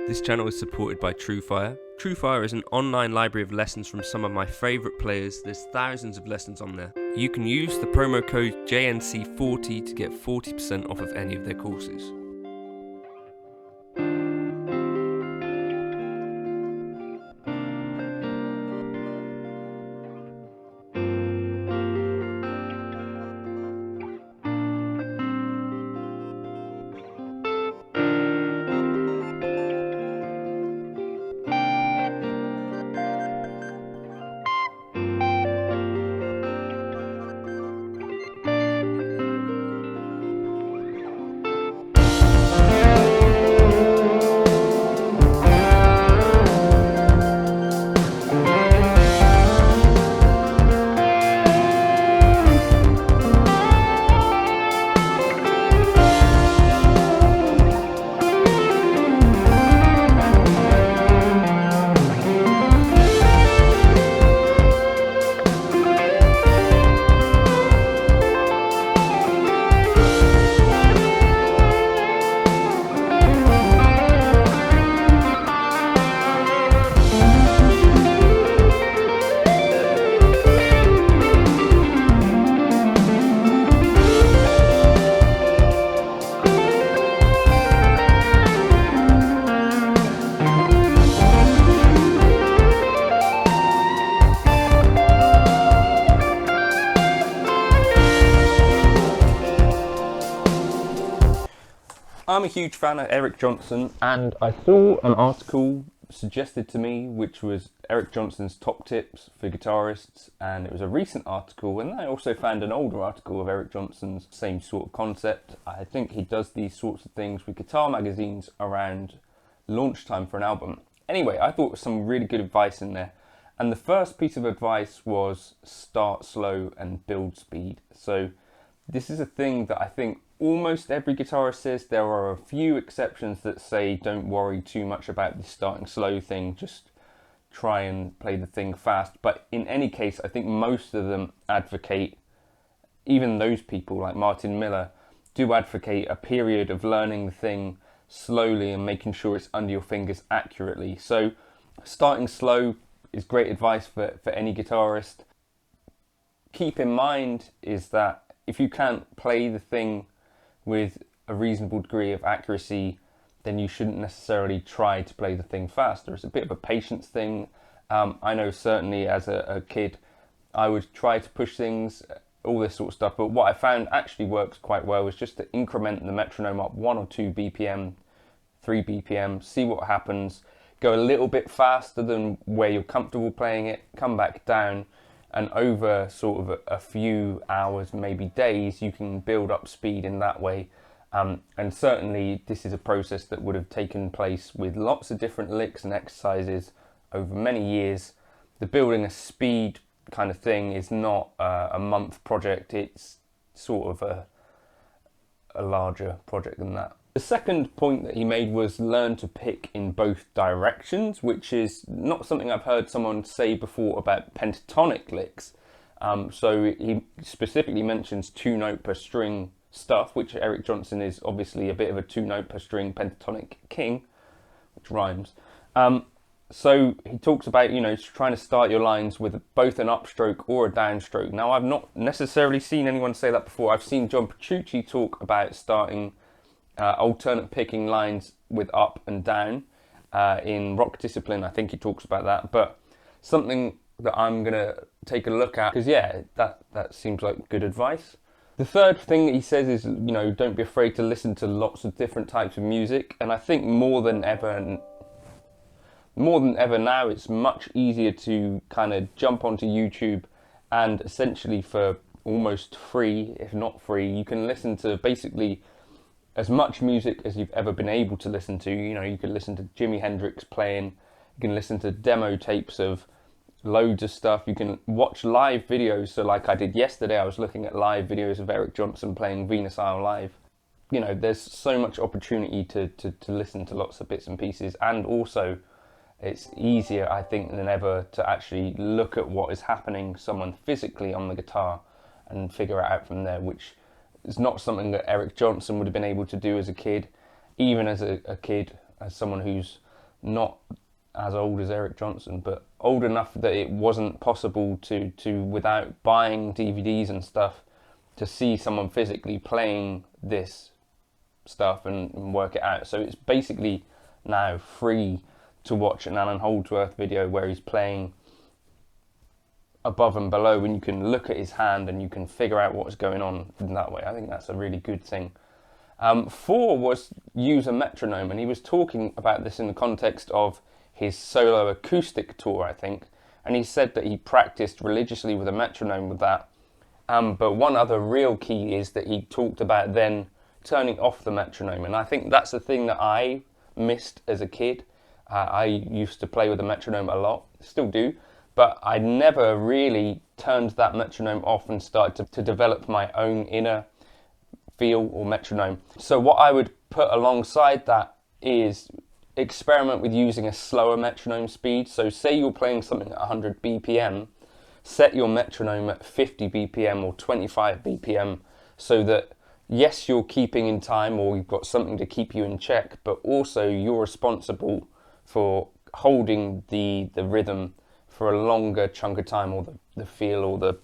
This channel is supported by TrueFire. TrueFire is an online library of lessons from some of my favourite players. There's thousands of lessons on there. You can use the promo code JNC40 to get 40% off of any of their courses. I'm a huge fan of Eric Johnson, and I saw an article suggested to me which was Eric Johnson's top tips for guitarists, and it was a recent article, and I also found an older article of Eric Johnson's same sort of concept. I think he does these sorts of things with guitar magazines around launch time for an album. Anyway, I thought there was some really good advice in there, and the first piece of advice was start slow and build speed. So this is a thing that I think almost every guitarist says. There are a few exceptions that say don't worry too much about the starting slow thing, just try and play the thing fast. But in any case, I think most of them advocate, even those people like Martin Miller, do advocate a period of learning the thing slowly and making sure it's under your fingers accurately. So starting slow is great advice for any guitarist. Keep in mind is that if you can't play the thing with a reasonable degree of accuracy, then you shouldn't necessarily try to play the thing faster. It's a bit of a patience thing. I know certainly as a kid, I would try to push things, all this sort of stuff, but what I found actually works quite well is just to increment the metronome up 1 or 2 BPM, 3 BPM, see what happens, go a little bit faster than where you're comfortable playing it, come back down, and over sort of a few hours, maybe days, you can build up speed in that way. And certainly this is a process that would have taken place with lots of different licks and exercises over many years. The building a speed kind of thing is not a month project, it's sort of a larger project than that. The second point that he made was learn to pick in both directions, which is not something I've heard someone say before about pentatonic licks. So he specifically mentions 2-note per string stuff, which Eric Johnson is obviously a bit of a 2-note per string pentatonic king, which rhymes. So he talks about, trying to start your lines with both an upstroke or a downstroke. Now, I've not necessarily seen anyone say that before. I've seen John Petrucci talk about starting alternate picking lines with up and down. In Rock Discipline, I think he talks about that, but something that I'm going to take a look at, because yeah, that seems like good advice. The third thing that he says is, don't be afraid to listen to lots of different types of music, and I think more than ever now, it's much easier to kind of jump onto YouTube and essentially for almost free, if not free, you can listen to basically as much music as you've ever been able to listen to. You can listen to Jimi Hendrix playing, you can listen to demo tapes of loads of stuff, you can watch live videos. So like I did yesterday, I was looking at live videos of Eric Johnson playing Venus Isle live. There's so much opportunity to listen to lots of bits and pieces, and also it's easier, I think, than ever to actually look at what is happening someone physically on the guitar and figure it out from there, which is not something that Eric Johnson would have been able to do as a kid. Even as a kid, as someone who's not as old as Eric Johnson, but old enough that it wasn't possible to without buying DVDs and stuff, to see someone physically playing this stuff and work it out. So it's basically now free to watch an Alan Holdsworth video where he's playing above and below, and you can look at his hand and you can figure out what's going on in that way. I think that's a really good thing. 4 was use a metronome, and he was talking about this in the context of his solo acoustic tour, I think, and he said that he practiced religiously with a metronome with that. But one other real key is that he talked about then turning off the metronome, and I think that's the thing that I missed as a kid. I used to play with a metronome a lot, still do, but I never really turned that metronome off and started to develop my own inner feel or metronome. So what I would put alongside that is experiment with using a slower metronome speed. So say you're playing something at 100 BPM, set your metronome at 50 BPM or 25 BPM, so that yes, you're keeping in time or you've got something to keep you in check, but also you're responsible for holding the rhythm for a longer chunk of time, or the feel, or the,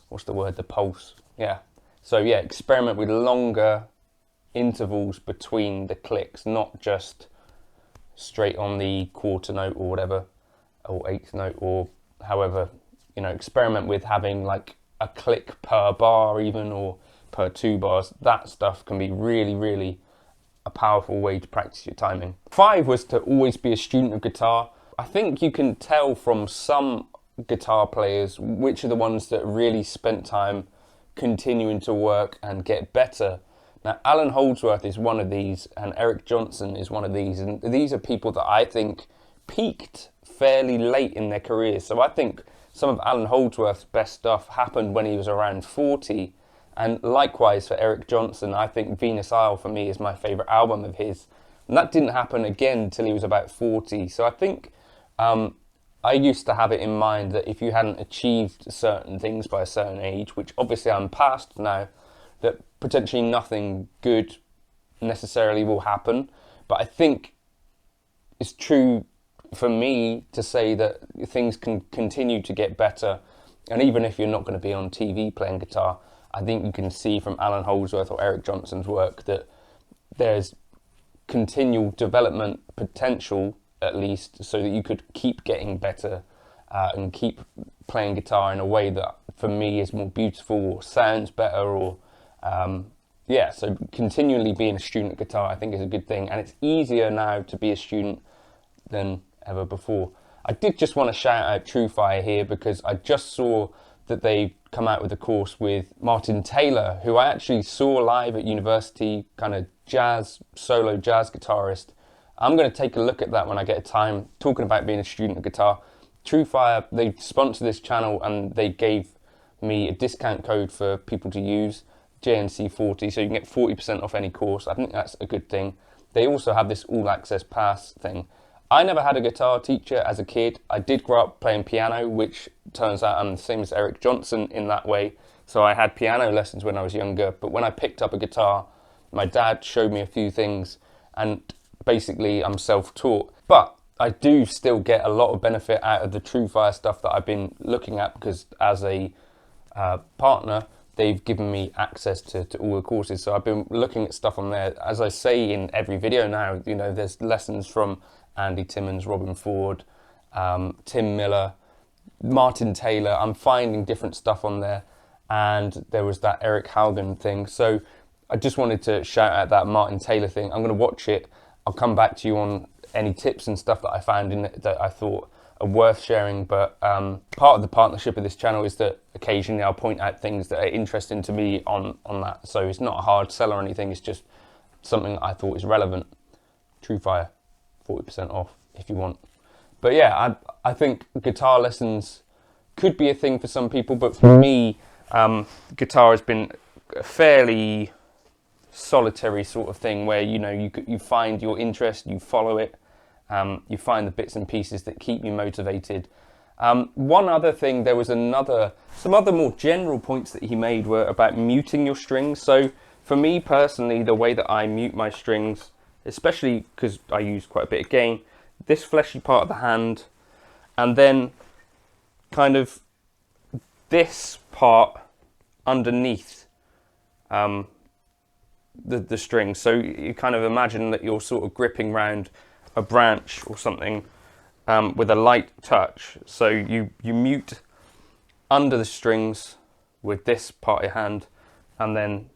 what's the word, the pulse. Yeah. So yeah, experiment with longer intervals between the clicks, not just straight on the quarter note or whatever, or eighth note, or however, you know, experiment with having like a click per bar even, or per 2 bars. That stuff can be really, really a powerful way to practice your timing. 5 was to always be a student of guitar. I think you can tell from some guitar players which are the ones that really spent time continuing to work and get better. Now, Alan Holdsworth is one of these, and Eric Johnson is one of these, and these are people that I think peaked fairly late in their careers. So I think some of Alan Holdsworth's best stuff happened when he was around 40, and likewise for Eric Johnson. I think Venus Isle for me is my favourite album of his, and that didn't happen again till he was about 40. So I think I used to have it in mind that if you hadn't achieved certain things by a certain age, which obviously I'm past now, that potentially nothing good necessarily will happen. But I think it's true for me to say that things can continue to get better. And even if you're not going to be on TV playing guitar, I think you can see from Alan Holdsworth or Eric Johnson's work that there's continual development potential, at least, so that you could keep getting better and keep playing guitar in a way that for me is more beautiful or sounds better, or yeah, so continually being a student of guitar I think is a good thing, and it's easier now to be a student than ever before. I did just want to shout out TrueFire here because I just saw that they come out with a course with Martin Taylor, who I actually saw live at university, kind of jazz, solo jazz guitarist. I'm going to take a look at that when I get time, talking about being a student of guitar. TrueFire, they sponsor this channel and they gave me a discount code for people to use, JNC40, so you can get 40% off any course. I think that's a good thing. They also have this all access pass thing. I never had a guitar teacher as a kid. I did grow up playing piano, which turns out I'm the same as Eric Johnson in that way. So I had piano lessons when I was younger, but when I picked up a guitar, my dad showed me a few things, and basically I'm self-taught. But I do still get a lot of benefit out of the TrueFire stuff that I've been looking at, because as a partner, they've given me access to all the courses. So I've been looking at stuff on there. As I say in every video now, you know, there's lessons from Andy Timmons, Robin Ford, Tim Miller, Martin Taylor. I'm finding different stuff on there, and there was that Eric Haugen thing. So I just wanted to shout out that Martin Taylor thing. I'm going to watch it. I'll come back to you on any tips and stuff that I found in it that I thought are worth sharing. But part of the partnership of this channel is that occasionally I'll point out things that are interesting to me on that. So it's not a hard sell or anything. It's just something I thought is relevant. TrueFire, 40% off if you want. But yeah, I think guitar lessons could be a thing for some people, but for me, guitar has been a fairly solitary sort of thing where, you know, you find your interest, you follow it, you find the bits and pieces that keep you motivated. One other thing, there was some other more general points that he made were about muting your strings. So for me personally, the way that I mute my strings, especially because I use quite a bit of gain, this fleshy part of the hand, and then kind of this part underneath the string. So you kind of imagine that you're sort of gripping round a branch or something with a light touch. So you mute under the strings with this part of your hand, and then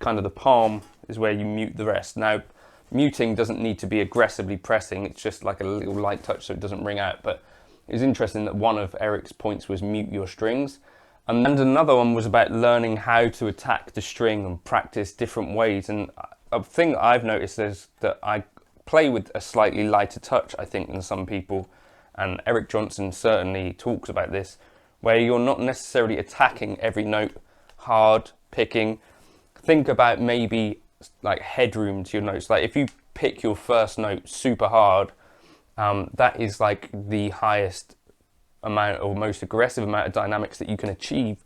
kind of the palm is where you mute the rest. Now, muting doesn't need to be aggressively pressing, it's just like a little light touch so it doesn't ring out. But it's interesting that one of Eric's points was mute your strings. And another one was about learning how to attack the string and practice different ways. And a thing I've noticed is that I play with a slightly lighter touch, I think, than some people. And Eric Johnson certainly talks about this, where you're not necessarily attacking every note hard, picking. Think about maybe like headroom to your notes. Like if you pick your first note super hard, that is like the highest amount or most aggressive amount of dynamics that you can achieve.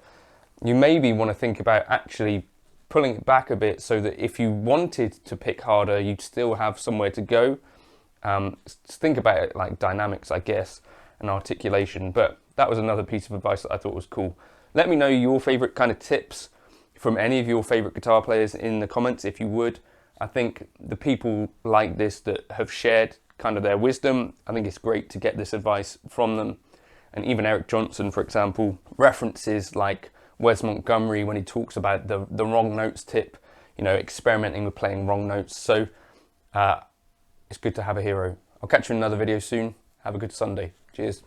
You maybe want to think about actually pulling it back a bit so that if you wanted to pick harder, you'd still have somewhere to go. Think about it like dynamics, I guess, and articulation. But that was another piece of advice that I thought was cool. Let me know your favorite kind of tips from any of your favorite guitar players in the comments, if you would. I think the people like this that have shared kind of their wisdom, I think it's great to get this advice from them. And even Eric Johnson, for example, references like Wes Montgomery when he talks about the wrong notes tip, you know, experimenting with playing wrong notes. So it's good to have a hero. I'll catch you in another video soon. Have a good Sunday. Cheers.